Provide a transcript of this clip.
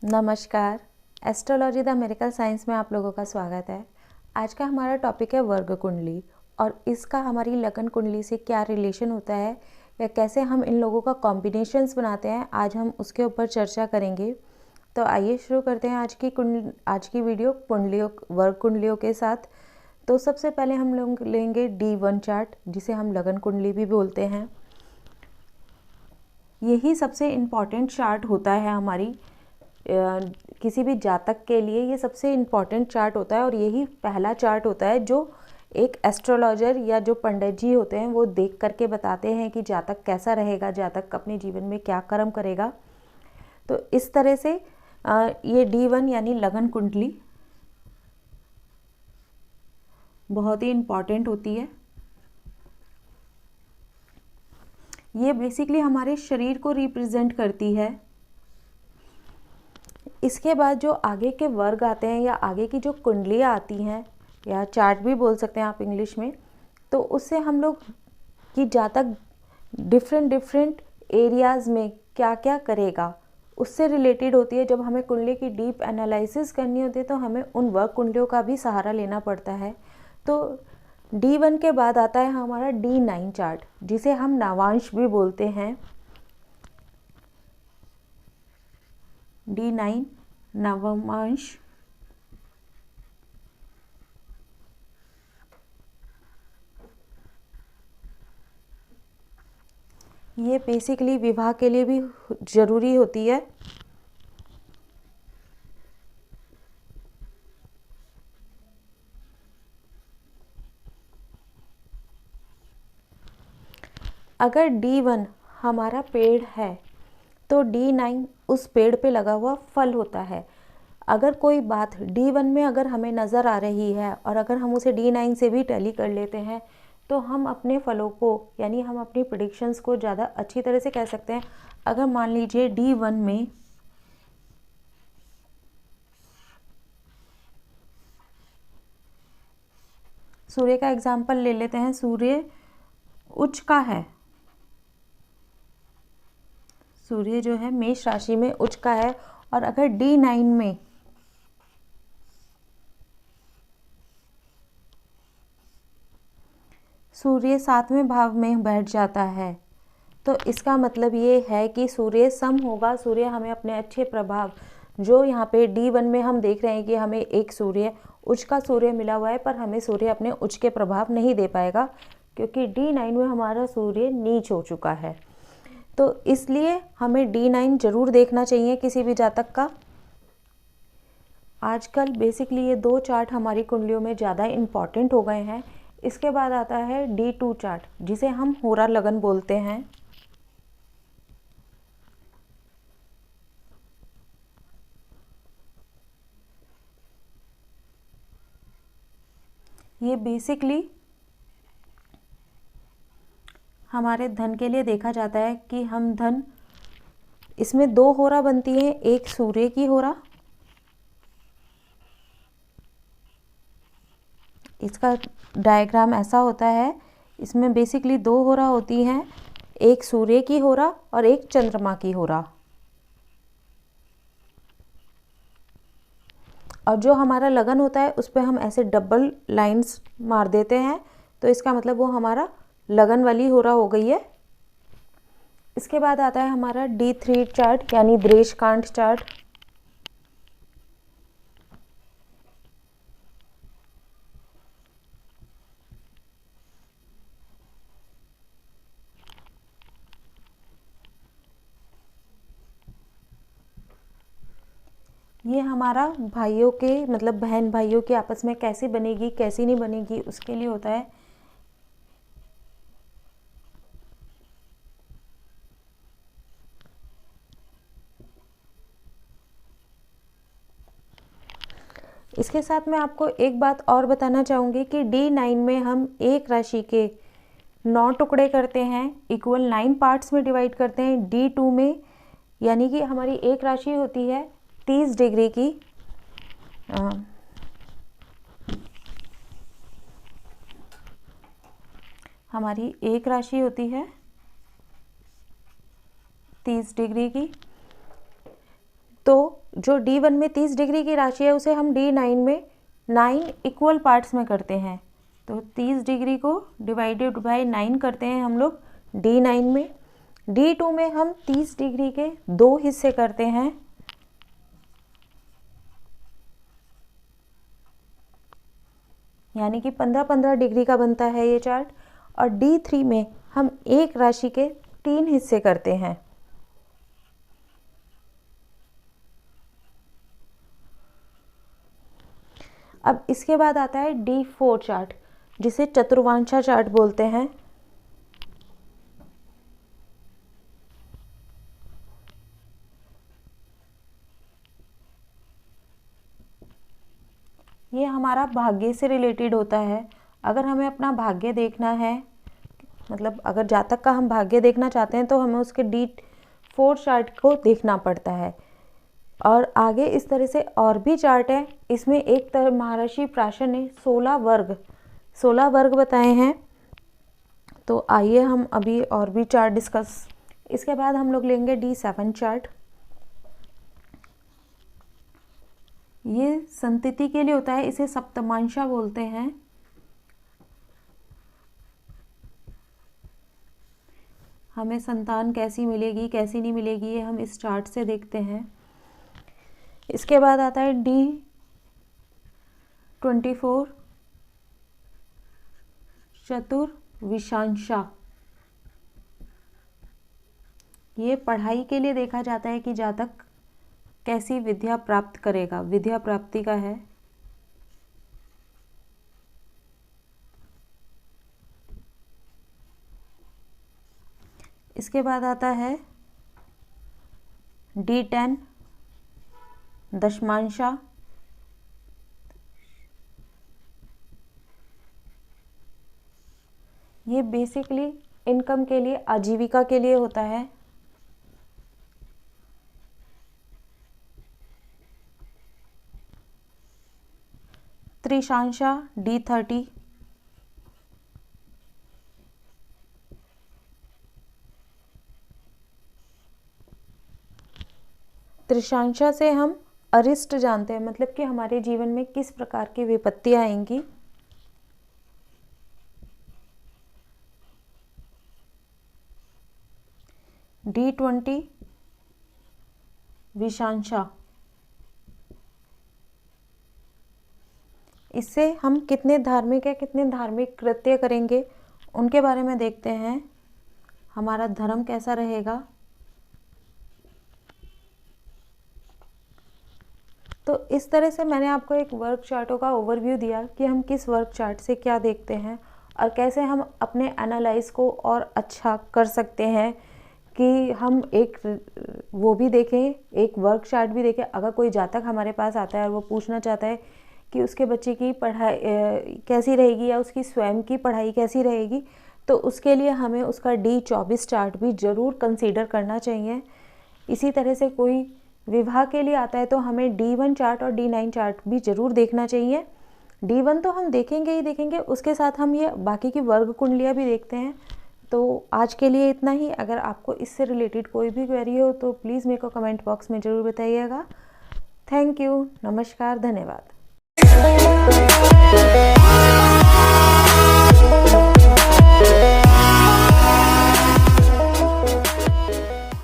नमस्कार। Astrology the medical science में आप लोगों का स्वागत है। आज का हमारा टॉपिक है वर्ग कुंडली और इसका हमारी लगन कुंडली से क्या रिलेशन होता है या कैसे हम इन लोगों का कॉम्बिनेशंस बनाते हैं, आज हम उसके ऊपर चर्चा करेंगे। तो आइए शुरू करते हैं आज की वीडियो वर्ग कुंडलियों के साथ। तो सबसे पहले हम लोग लेंगे D1 चार्ट, जिसे हम लगन कुंडली भी बोलते हैं। यही सबसे इम्पॉर्टेंट चार्ट होता है हमारी किसी भी जातक के लिए। ये सबसे इम्पॉर्टेंट चार्ट होता है और यही पहला चार्ट होता है जो एक एस्ट्रोलॉजर या जो पंडित जी होते हैं वो देख करके बताते हैं कि जातक कैसा रहेगा, जातक अपने जीवन में क्या कर्म करेगा। तो इस तरह से ये D1 यानी लगन कुंडली बहुत ही इम्पॉर्टेंट होती है। ये बेसिकली हमारे शरीर को रिप्रेजेंट करती है। इसके बाद जो आगे के वर्ग आते हैं या आगे की जो कुंडलियाँ आती हैं या चार्ट भी बोल सकते हैं आप इंग्लिश में, तो उससे हम लोग कि जातक डिफरेंट एरियाज़ में क्या क्या करेगा उससे रिलेटेड होती है। जब हमें कुंडली की डीप एनालिसिस करनी होती है तो हमें उन वर्ग कुंडलियों का भी सहारा लेना पड़ता है। तो D1 के बाद आता है हमारा D9 चार्ट, जिसे हम नवांश भी बोलते हैं। D9 नवमांश। ये बेसिकली विवाह के लिए भी ज़रूरी होती है। अगर D1 हमारा पेड़ है तो D9 उस पेड़ पे लगा हुआ फल होता है। अगर कोई बात D1 में अगर हमें नज़र आ रही है और अगर हम उसे D9 से भी टैली कर लेते हैं तो हम अपने फलों को यानी हम अपनी प्रेडिक्शंस को ज़्यादा अच्छी तरह से कह सकते हैं। अगर मान लीजिए D1 में सूर्य का एग्जाम्पल ले लेते हैं। सूर्य उच्च का है, सूर्य जो है मेष राशि में उच्च का है और अगर D9 में सूर्य 7वें भाव में बैठ जाता है तो इसका मतलब ये है कि सूर्य सम होगा। सूर्य हमें अपने अच्छे प्रभाव, जो यहाँ पे D1 में हम देख रहे हैं कि हमें एक सूर्य उच्च का सूर्य मिला हुआ है, पर हमें सूर्य अपने उच्च के प्रभाव नहीं दे पाएगा क्योंकि D9 में हमारा सूर्य नीच हो चुका है। तो इसलिए हमें D9 जरूर देखना चाहिए किसी भी जातक का। आजकल बेसिकली ये दो चार्ट हमारी कुंडलियों में ज़्यादा इम्पॉर्टेंट हो गए हैं। इसके बाद आता है D2 चार्ट, जिसे हम होरा लगन बोलते हैं। ये बेसिकली हमारे धन के लिए देखा जाता है कि हम धन, इसमें दो होरा बनती हैं, एक सूर्य की होरा, इसका डायग्राम ऐसा होता है। इसमें बेसिकली दो होरा होती हैं, एक सूर्य की होरा और एक चंद्रमा की होरा। और जो हमारा लगन होता है उस पर हम ऐसे डबल लाइंस मार देते हैं तो इसका मतलब वो हमारा लगन वाली होरा हो गई है। इसके बाद आता है हमारा D3 चार्ट यानी ब्रेशकांठ चार्ट। ये हमारा भाइयों के मतलब बहन भाइयों के आपस में कैसे बनेगी कैसी नहीं बनेगी उसके लिए होता है। इसके साथ मैं आपको एक बात और बताना चाहूँगी कि D9 में हम एक राशि के 9 टुकड़े करते हैं, इक्वल 9 पार्ट्स में डिवाइड करते हैं। D2 में यानी कि हमारी एक राशि होती है 30 डिग्री की, हमारी एक राशि होती है 30 डिग्री की। तो जो D1 में 30 डिग्री की राशि है उसे हम D9 में 9 इक्वल पार्ट्स में करते हैं। तो 30 डिग्री को डिवाइडेड बाय 9 करते हैं हम लोग D9 में। D2 में हम 30 डिग्री के 2 हिस्से करते हैं, यानी कि 15-15 डिग्री का बनता है ये चार्ट। और D3 में हम एक राशि के 3 हिस्से करते हैं। अब इसके बाद आता है D4 चार्ट, जिसे चतुर्वांशा चार्ट बोलते हैं। ये हमारा भाग्य से रिलेटेड होता है। अगर हमें अपना भाग्य देखना है, मतलब अगर जातक का हम भाग्य देखना चाहते हैं, तो हमें उसके D4 चार्ट को देखना पड़ता है। और आगे इस तरह से और भी चार्ट है। इसमें एक तरह महर्षि प्राशन ने 16 वर्ग बताए हैं। तो आइए हम अभी और भी चार्ट डिस्कस। इसके बाद हम लोग लेंगे D7 चार्ट। ये संतति के लिए होता है, इसे सप्तमांशा बोलते हैं। हमें संतान कैसी मिलेगी कैसी नहीं मिलेगी ये हम इस चार्ट से देखते हैं। इसके बाद आता है D24 चतुर्विशांशा। ये पढ़ाई के लिए देखा जाता है कि जातक कैसी विद्या प्राप्त करेगा, विद्या प्राप्ति का है। इसके बाद आता है D10 दशमांशा। ये बेसिकली इनकम के लिए, आजीविका के लिए होता है। त्रिशांशा D30। त्रिशांशा से हम अरिष्ट जानते हैं, मतलब कि हमारे जीवन में किस प्रकार की विपत्तियां आएंगी। D20 विशांशा। इससे हम कितने धार्मिक है, कितने धार्मिक कृत्य करेंगे उनके बारे में देखते हैं। हमारा धर्म कैसा रहेगा। तो इस तरह से मैंने आपको एक वर्क चार्टों का ओवरव्यू दिया कि हम किस वर्क चार्ट से क्या देखते हैं और कैसे हम अपने एनालाइज को और अच्छा कर सकते हैं कि हम एक वो भी देखें, एक वर्क चार्ट भी देखें। अगर कोई जातक हमारे पास आता है और वो पूछना चाहता है कि उसके बच्चे की पढ़ाई कैसी रहेगी या उसकी स्वयं की पढ़ाई कैसी रहेगी, तो उसके लिए हमें उसका D24 चार्ट भी ज़रूर कंसीडर करना चाहिए। इसी तरह से कोई विवाह के लिए आता है तो हमें D1 चार्ट और D9 चार्ट भी ज़रूर देखना चाहिए। D1 तो हम देखेंगे ही देखेंगे, उसके साथ हम ये बाकी की वर्ग कुंडलियाँ भी देखते हैं। तो आज के लिए इतना ही। अगर आपको इससे रिलेटेड कोई भी क्वेरी हो तो प्लीज़ मेरे को कमेंट बॉक्स में ज़रूर बताइएगा। थैंक यू, नमस्कार, धन्यवाद।